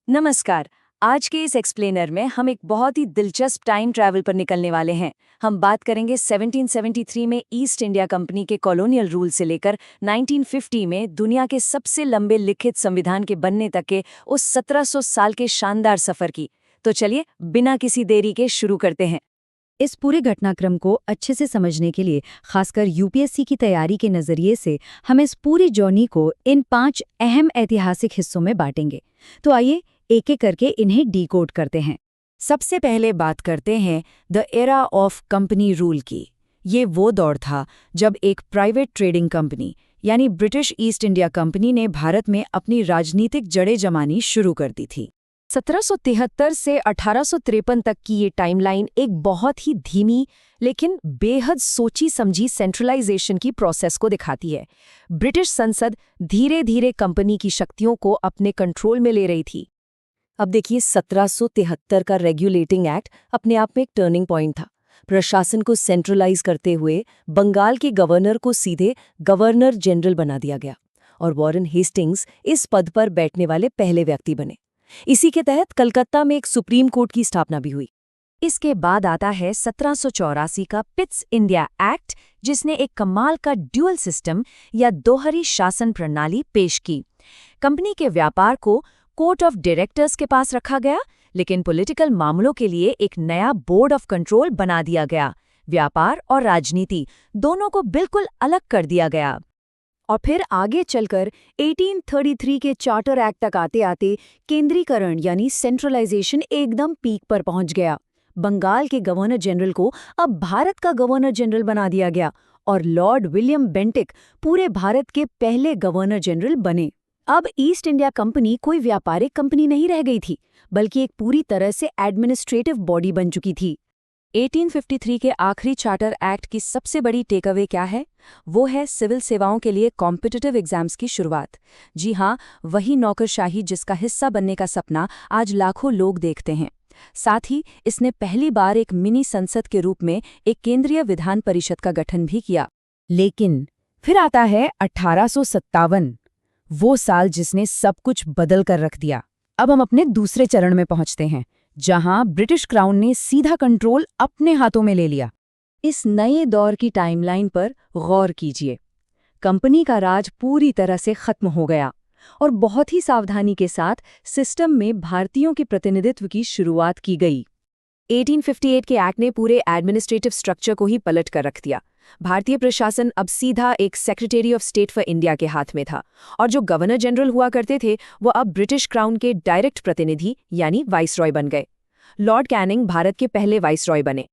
नमस्कार। आज के इस एक्सप्लेनर में हम एक बहुत ही दिलचस्प टाइम ट्रैवल पर निकलने वाले हैं। हम बात करेंगे 1773 में ईस्ट इंडिया कंपनी के कॉलोनियल रूल से लेकर 1950 में दुनिया के सबसे लंबे लिखित संविधान के बनने तक के उस 1700 साल के शानदार सफर की। तो चलिए बिना किसी देरी के शुरू करते हैं। इस पूरे घटनाक्रम को अच्छे से समझने के लिए खासकर यूपीएससी की तैयारी के नज़रिए से हम इस पूरी जर्नी को इन 5 अहम ऐतिहासिक हिस्सों में बांटेंगे। तो आइए एक एक करके इन्हें डीकोड करते हैं। सबसे पहले बात करते हैं the era of company rule की। ये वो दौर था जब एक प्राइवेट ट्रेडिंग कंपनी यानी ब्रिटिश ईस्ट इंडिया कंपनी ने भारत में अपनी राजनीतिक जड़ें जमानी शुरू कर दी थी। 1773 से 1853 तक की ये टाइमलाइन एक बहुत ही धीमी लेकिन बेहद सोची समझी सेंट्रलाइजेशन की प्रोसेस को दिखाती है। ब्रिटिश संसद धीरे धीरे कंपनी की शक्तियों को अपने कंट्रोल में ले रही थी। अब देखिए 1773 का रेगुलेटिंग एक्ट अपने आप में एक टर्निंग पॉइंट था। प्रशासन को सेंट्रलाइज करते हुए बंगाल के गवर्नर को सीधे गवर्नर जनरल बना दिया गया और वॉरेन हेस्टिंग्स इस पद पर बैठने वाले पहले व्यक्ति बने। इसी के तहत कलकत्ता में एक सुप्रीम कोर्ट की स्थापना भी हुई। इसके बाद आता है 1784 का पिट्स इंडिया एक्ट, जिसने एक कमाल का ड्यूअल सिस्टम या दोहरी शासन प्रणाली पेश की। कंपनी के व्यापार को कोर्ट ऑफ डायरेक्टर्स के पास रखा गया, लेकिन पॉलिटिकल मामलों के लिए एक नया बोर्ड ऑफ कंट्रोल बना दिया गया। व्यापार और राजनीति दोनों को बिल्कुल अलग कर दिया गया। और फिर आगे चलकर 1833 के चार्टर एक्ट तक आते आते केंद्रीकरण यानी सेंट्रलाइजेशन एकदम पीक पर पहुंच गया। बंगाल के गवर्नर जनरल को अब भारत का गवर्नर जनरल बना दिया गया और लॉर्ड विलियम बेंटिक पूरे भारत के पहले गवर्नर जनरल बने। अब ईस्ट इंडिया कंपनी कोई व्यापारिक कंपनी नहीं रह गई थी, बल्कि एक पूरी तरह से एडमिनिस्ट्रेटिव बॉडी बन चुकी थी। 1853 के आखिरी चार्टर एक्ट की सबसे बड़ी टेकअवे क्या है? वो है सिविल सेवाओं के लिए कॉम्पिटिटिव एग्जाम्स की शुरुआत। जी हाँ, वही नौकरशाही जिसका हिस्सा बनने का सपना आज लाखों लोग देखते हैं। साथ ही इसने पहली बार एक मिनी संसद के रूप में एक केंद्रीय विधान परिषद का गठन भी किया। लेकिन फिर आता है 1857, वो साल जिसने सब कुछ बदल कर रख दिया। अब हम अपने दूसरे चरण में पहुंचते हैं, जहां ब्रिटिश क्राउन ने सीधा कंट्रोल अपने हाथों में ले लिया। इस नए दौर की टाइमलाइन पर गौर कीजिए। कंपनी का राज पूरी तरह से खत्म हो गया और बहुत ही सावधानी के साथ सिस्टम में भारतीयों के प्रतिनिधित्व की शुरुआत की गई। 1858 के एक्ट ने पूरे एडमिनिस्ट्रेटिव स्ट्रक्चर को ही पलट कर रख दिया। भारतीय प्रशासन अब सीधा एक secretary of state for India के हाथ में था और जो गवर्नर जनरल हुआ करते थे वो अब ब्रिटिश क्राउन के डायरेक्ट प्रतिनिधि यानी वाइसरॉय बन गए। लॉर्ड कैनिंग भारत के पहले वाइसरॉय बने।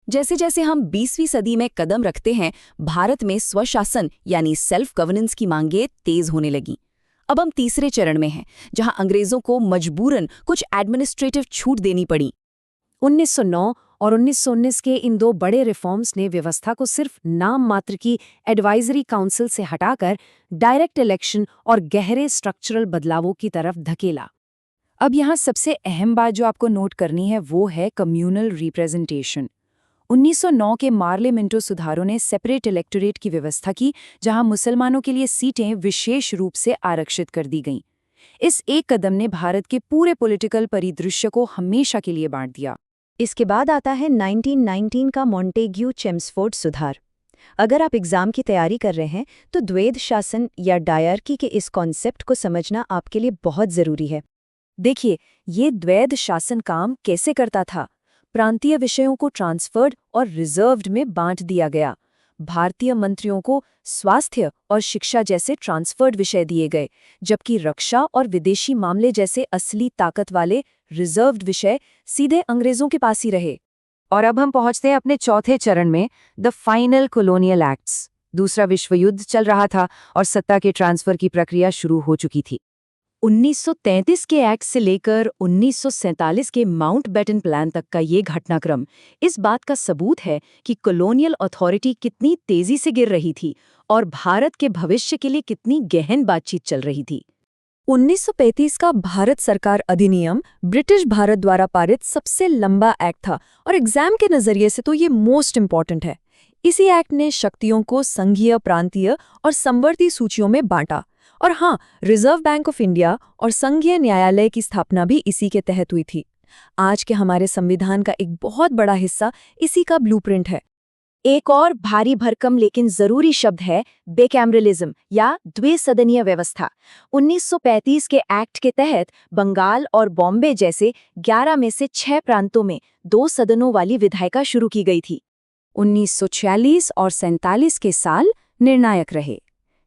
जैसे जैसे हम 20वीं सदी में कदम रखते हैं, भारत में स्वशासन यानी सेल्फ गवर्नेंस की मांगें तेज होने लगीं। अब हम तीसरे चरण में हैं, जहां अंग्रेजों को मजबूरन कुछ एडमिनिस्ट्रेटिव छूट देनी पड़ी। 1909 और 1919 के इन दो बड़े रिफॉर्म्स ने व्यवस्था को सिर्फ नाम मात्र की एडवाइजरी काउंसिल से हटाकर डायरेक्ट इलेक्शन और गहरे स्ट्रक्चरल बदलावों की तरफ धकेला। अब यहाँ सबसे अहम बात जो आपको नोट करनी है वो है कम्युनल रिप्रेजेंटेशन। 1909 के पार्लियामेंटो सुधारों ने सेपरेट इलेक्टोरेट की व्यवस्था की, जहां मुसलमानों के लिए सीटें विशेष रूप से आरक्षित कर दी गईं। इस एक कदम ने भारत के पूरे पॉलिटिकल परिदृश्य को हमेशा के लिए बांट दिया। इसके बाद आता है 1919 का मॉन्टेग्यू चेम्सफोर्ड सुधार। अगर आप एग्जाम की तैयारी कर रहे हैं तो द्वैध शासन या डायरकी के इस कॉन्सेप्ट को समझना आपके लिए बहुत ज़रूरी है। देखिए, ये द्वैध शासन काम कैसे करता था। प्रांतीय विषयों को ट्रांसफर्ड और रिजर्व्ड में बांट दिया गया। भारतीय मंत्रियों को स्वास्थ्य और शिक्षा जैसे ट्रांसफर्ड विषय दिए गए, जबकि रक्षा और विदेशी मामले जैसे असली ताकत वाले रिजर्व्ड विषय सीधे अंग्रेजों के पास ही रहे। और अब हम पहुंचते हैं अपने चौथे चरण में, द फाइनल कॉलोनियल एक्ट्स। दूसरा विश्व युद्ध चल रहा था और सत्ता के ट्रांसफर की प्रक्रिया शुरू हो चुकी थी। 1933 के एक्ट से लेकर 1947 के माउंटबेटन प्लान तक का ये घटनाक्रम इस बात का सबूत है कि कॉलोनियल अथॉरिटी कितनी तेजी से गिर रही थी और भारत के भविष्य के लिए कितनी गहन बातचीत चल रही थी। 1935 का भारत सरकार अधिनियम ब्रिटिश भारत द्वारा पारित सबसे लंबा एक्ट था और एग्जाम के नजरिए से तो ये मोस्ट इम्पॉर्टेंट है। इसी एक्ट ने शक्तियों को संघीय, प्रांतीय और संवर्ती सूचियों में बांटा और हाँ, रिजर्व बैंक ऑफ इंडिया और संघीय न्यायालय की स्थापना भी इसी के तहत हुई थी। आज के हमारे संविधान का एक बहुत बड़ा हिस्सा इसी का ब्लूप्रिंट है। एक और भारी भरकम लेकिन जरूरी शब्द है बिकैमरलिज्म या द्विसदनीय व्यवस्था। 1935 के एक्ट के तहत बंगाल और बॉम्बे जैसे 11 में से 6 प्रांतों में 2 सदनों वाली विधायिका शुरू की गई थी। 1946 और 47 के साल निर्णायक रहे।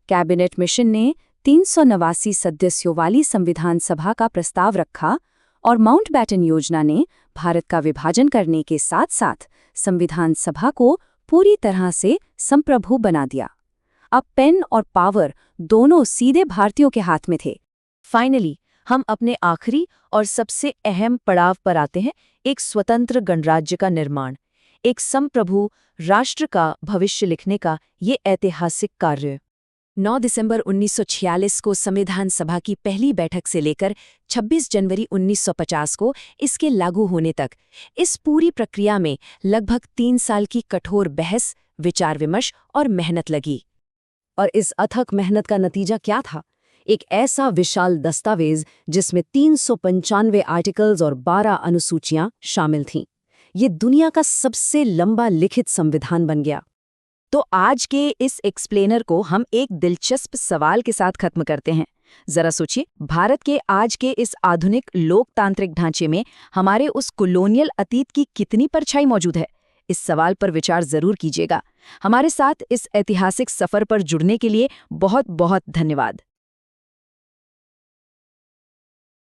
कैबिनेट मिशन ने 389 सदस्यों वाली संविधान सभा का प्रस्ताव रखा और माउंटबैटन योजना ने भारत का विभाजन करने के साथ साथ संविधान सभा को पूरी तरह से संप्रभु बना दिया। अब पेन और पावर दोनों सीधे भारतीयों के हाथ में थे। फाइनली हम अपने आखिरी और सबसे अहम पड़ाव पर आते हैं, एक स्वतंत्र गणराज्य का निर्माण, एक संप्रभु राष्ट्र का भविष्य लिखने का ये ऐतिहासिक कार्य। 9 दिसंबर 1946 को संविधान सभा की पहली बैठक से लेकर 26 जनवरी 1950 को इसके लागू होने तक इस पूरी प्रक्रिया में लगभग 3 साल की कठोर बहस, विचार विमर्श और मेहनत लगी। और इस अथक मेहनत का नतीजा क्या था? एक ऐसा विशाल दस्तावेज जिसमें 395 आर्टिकल्स और 12 अनुसूचियां शामिल थीं। ये दुनिया का सबसे लंबा लिखित संविधान बन गया। तो आज के इस एक्सप्लेनर को हम एक दिलचस्प सवाल के साथ खत्म करते हैं। जरा सोचिए, भारत के आज के इस आधुनिक लोकतांत्रिक ढांचे में हमारे उस कॉलोनियल अतीत की कितनी परछाई मौजूद है? इस सवाल पर विचार जरूर कीजिएगा। हमारे साथ इस ऐतिहासिक सफर पर जुड़ने के लिए बहुत बहुत धन्यवाद।